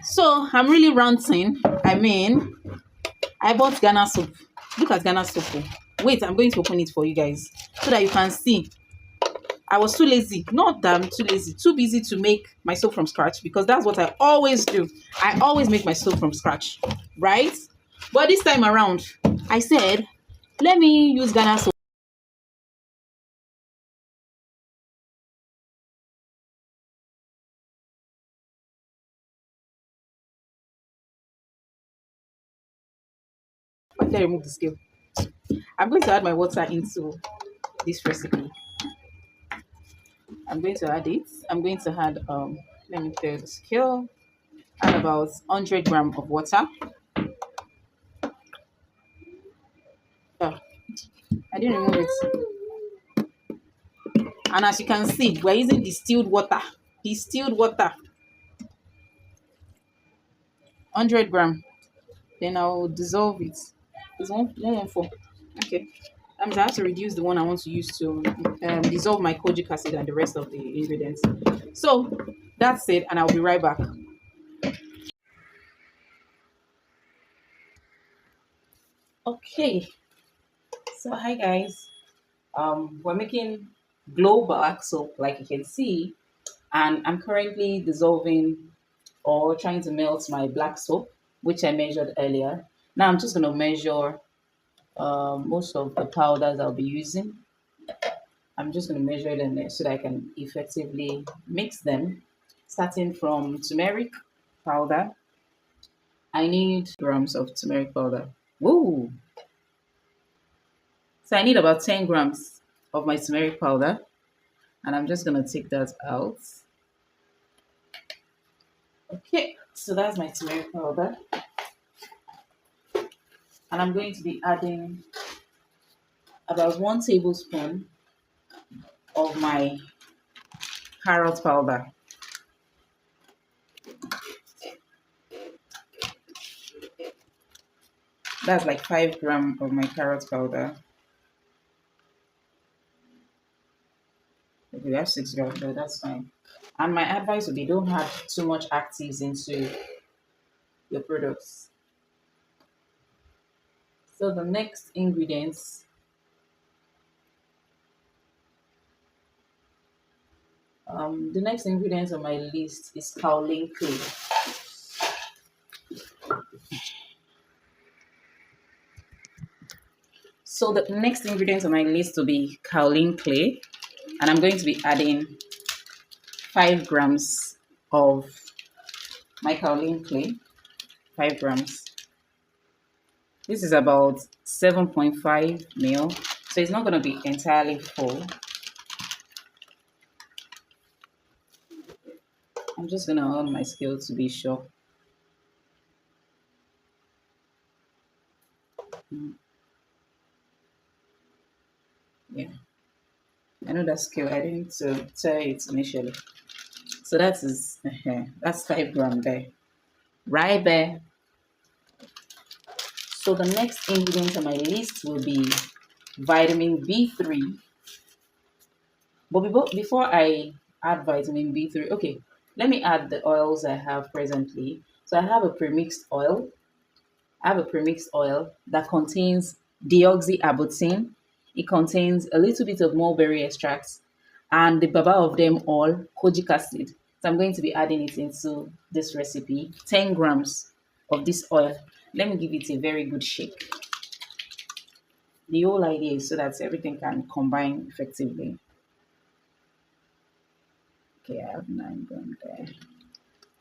So I'm really ranting. I mean, I bought Ghana soap. Look at Ghana soap. Oh. Wait, I'm going to open it for you guys so that you can see. I was too lazy. Not that I'm too lazy, too busy to make my soap from scratch because that's what I always do. I always make my soap from scratch, right? But this time around, I said, let me use Ghana soap. Let me remove the scale. I'm going to add my water into this recipe. I'm going to add it. I'm going to add let me clear the scale. Add about 100 grams of water. Oh, I didn't remove it. And as you can see, we're using distilled water. Distilled water. 100 grams. Then I'll dissolve it. It's 114. Okay. That means I have to reduce the one I want to use to dissolve my kojic acid and the rest of the ingredients. So that's it, and I'll be right back. Okay. So hi guys. We're making glow black soap, like you can see, and I'm currently dissolving or trying to melt my black soap, which I measured earlier. Now I'm just going to measure most of the powders I'll be using. I'm just going to measure them there so that I can effectively mix them. Starting from turmeric powder, I need grams of turmeric powder. Woo! So I need about 10 grams of my turmeric powder, and I'm just going to take that out. Okay, so that's my turmeric powder. And I'm going to be adding about 1 tablespoon of my carrot powder. That's like 5 grams of my carrot powder. Okay, we have 6 grams there, that's fine. And my advice would be don't add too much actives into your products. So the next ingredients, on my list is Kaolin Clay. So the next ingredients on my list will be Kaolin Clay, and I'm going to be adding 5 grams of my Kaolin Clay. 5 grams. This is about 7.5 ml, so it's not going to be entirely full. I'm just going to hold my scale to be sure. Yeah, I know that scale. I didn't tell it initially. So that's 5 grams there, right there. So the next ingredient on my list will be vitamin B3. But before I add vitamin B3, okay, let me add the oils I have presently. So I have a premixed oil. I have a premixed oil that contains Deoxyarbutin. It contains a little bit of Mulberry Extract and the baba of them all, Kojic Acid. So I'm going to be adding it into this recipe, 10 grams of this oil. Let me give it a very good shake. The whole idea is so that everything can combine effectively. Okay, I have 9 grams there.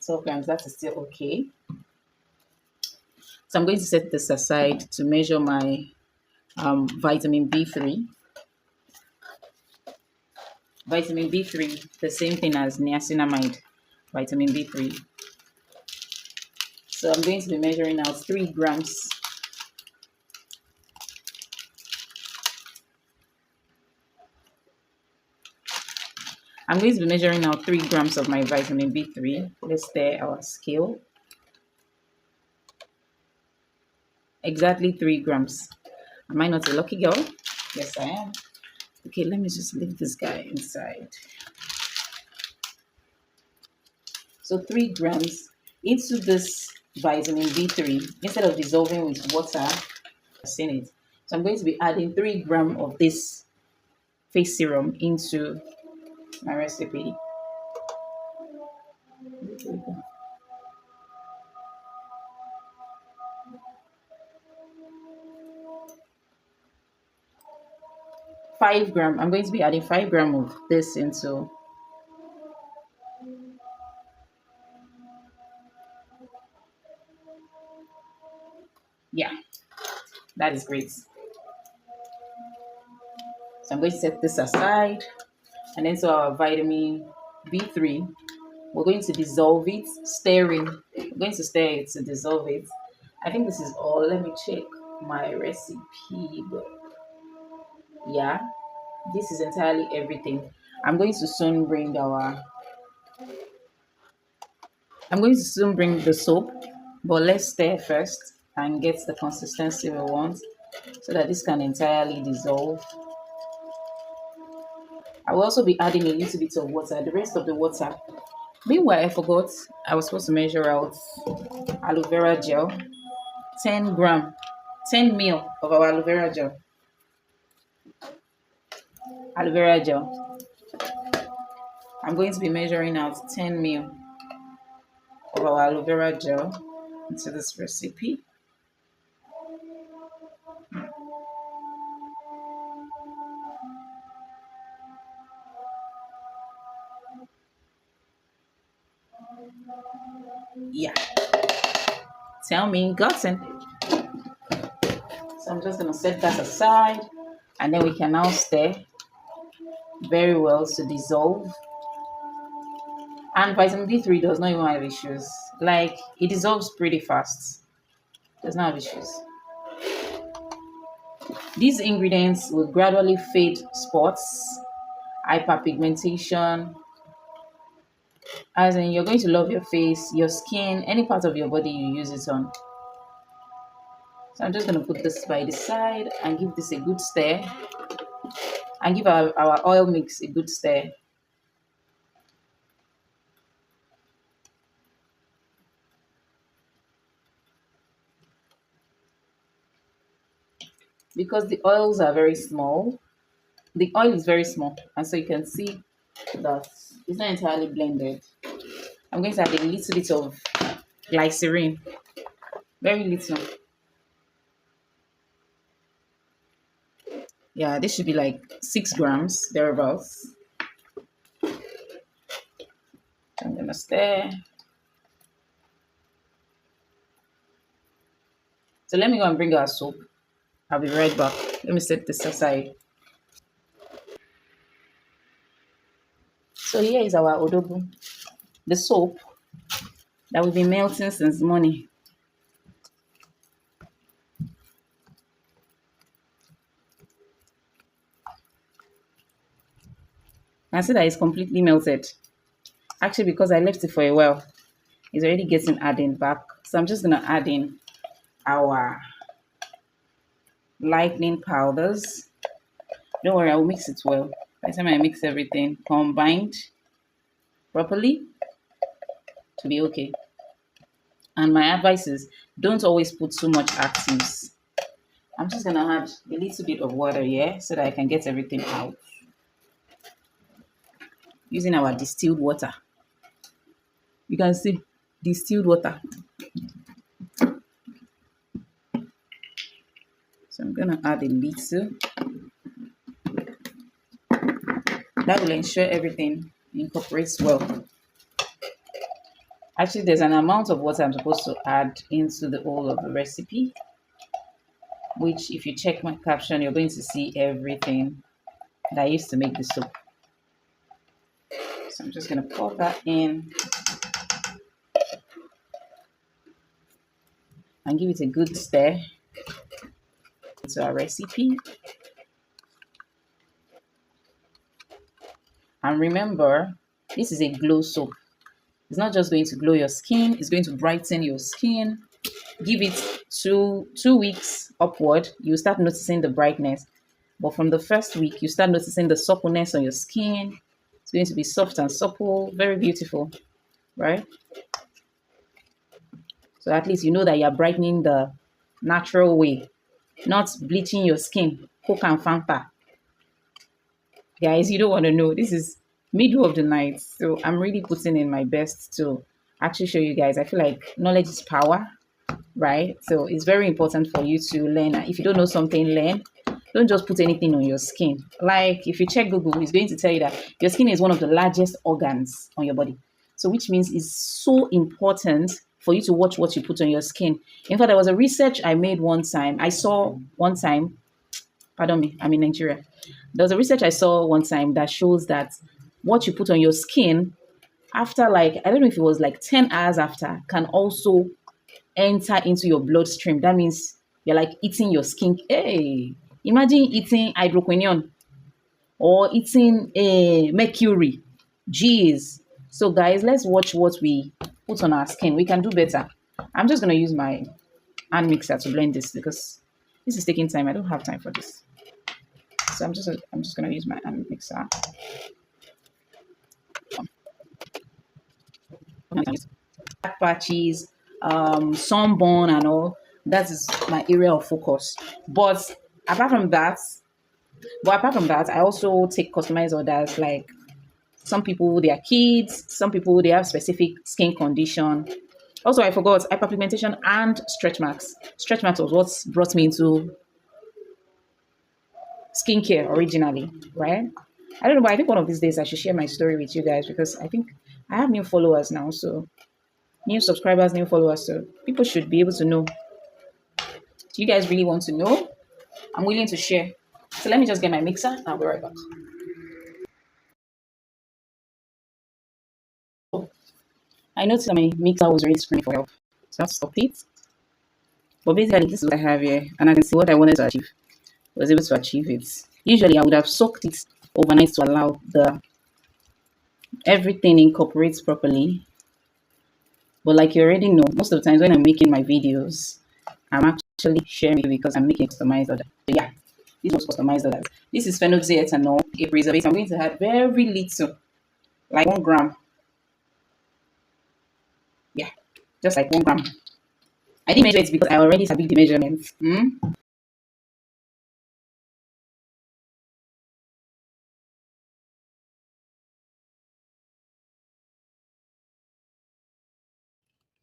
12 grams, that is still okay. So I'm going to set this aside to measure my vitamin B3. Vitamin B3, the same thing as niacinamide, vitamin B3. So I'm going to be measuring out 3 grams. I'm going to be measuring out 3 grams of my vitamin B3. Let's stir our scale. Exactly 3 grams. Am I not a lucky girl? Yes, I am. Okay, let me just leave this guy inside. So 3 grams into this vitamin B3 instead of dissolving with water. In it. So I'm going to be adding 3 grams of this face serum into my recipe. 5 grams. I'm going to be adding 5 grams of this into. Yeah, that is great. So I'm going to set this aside. And then so our vitamin B3, we're going to dissolve it, stirring. We're going to stir it to dissolve it. I think this is all. Let me check my recipe book. Yeah, this is entirely everything. I'm going to soon bring the soap, but let's stir first and get the consistency we want so that this can entirely dissolve. I will also be adding a little bit of water, the rest of the water. Meanwhile, I forgot I was supposed to measure out aloe vera gel, 10 gram, 10 ml of our aloe vera gel. Aloe vera gel. I'm going to be measuring out 10 ml of our aloe vera gel into this recipe. Yeah, tell me, gotten. So I'm just going to set that aside and then we can now stir very well to dissolve. And vitamin D3 does not even have issues. Like, it dissolves pretty fast. Does not have issues. These ingredients will gradually fade spots, hyperpigmentation. As in, you're going to love your face, your skin, any part of your body you use it on. So I'm just going to put this by the side and give this a good stir. And give our oil mix a good stir. Because the oils are very small, the oil is very small, and so you can see that it's not entirely blended. I'm going to add a little bit of glycerin, very little. Yeah, this should be like 6 grams, thereabouts. I'm gonna stir. So let me go and bring our soap. I'll be right back. Let me set this aside. So here is our Odogwu, the soap that we've been melting since morning. I see that it's completely melted. Actually, because I left it for a while, it's already getting added back. So I'm just gonna add in our lightening powders. Don't worry, I will mix it well. By the time I mix everything combined properly to be okay. And my advice is don't always put too much actives. I'm just gonna add a little bit of water here so that I can get everything out. Using our distilled water. You can see distilled water. So I'm gonna add a little. That will ensure everything incorporates well. Actually, there's an amount of water I'm supposed to add into the whole of the recipe, which if you check my caption, you're going to see everything that I used to make the soup. So I'm just gonna pour that in and give it a good stir into our recipe. And remember, this is a glow soap. It's not just going to glow your skin, it's going to brighten your skin. Give it two weeks upward, you start noticing the brightness. But from the first week, you start noticing the suppleness on your skin. It's going to be soft and supple, very beautiful, right? So at least you know that you're brightening the natural way, not bleaching your skin. Coke and Fanta. Guys, you don't want to know. This is middle of the night. So I'm really putting in my best to actually show you guys. I feel like knowledge is power, right? So it's very important for you to learn. If you don't know something, learn. Don't just put anything on your skin. Like if you check Google, it's going to tell you that your skin is one of the largest organs on your body. So which means it's so important for you to watch what you put on your skin. In fact, there was a research I made one time. I saw one time, pardon me, I'm in Nigeria. There was a research I saw one time that shows that what you put on your skin after, like, I don't know if it was like 10 hours after, can also enter into your bloodstream. That means you're like eating your skin. Hey, imagine eating hydroquinone or eating a mercury. Jeez. So guys, let's watch what we put on our skin. We can do better. I'm just gonna use my hand mixer to blend this because this is taking time. I don't have time for this. So I'm just gonna use my hand mixer. Black patches, sunburn and all. That is my area of focus. But apart from that, I also take customized orders. Like some people, they are kids. Some people, they have specific skin condition. Also, I forgot hyperpigmentation and stretch marks. Stretch marks was what brought me into skincare originally, right? I don't know, but I think one of these days I should share my story with you guys because I think I have new followers now. So new subscribers, new followers. So people should be able to know. Do you guys really want to know? I'm willing to share. So let me just get my mixer and I'll be right back. I noticed that my mixer was already screaming for help. So I have to stop it. But basically, this is what I have here. And I can see what I wanted to achieve. I was able to achieve it. Usually, I would have soaked it overnight to allow the everything incorporates properly. But like you already know, most of the times when I'm making my videos, I'm actually sharing it because I'm making customized order. So yeah, this was customized order. This is phenoxyethanol, a preservative. I'm going to add very little, like 1 gram. Yeah, just like 1 gram. I didn't measure it because I already sabi the measurements.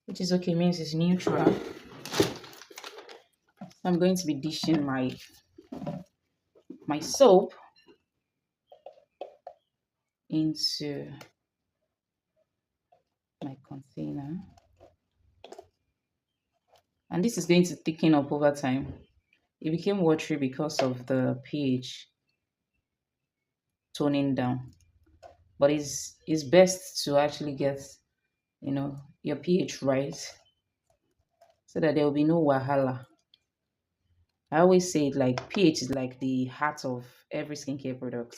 Which is okay, means it's neutral. So I'm going to be dishing my soap into my container. And this is going to thicken up over time. It became watery because of the pH toning down. But it's best to actually get, your pH right so that there will be no wahala. I always say it like pH is like the heart of every skincare product.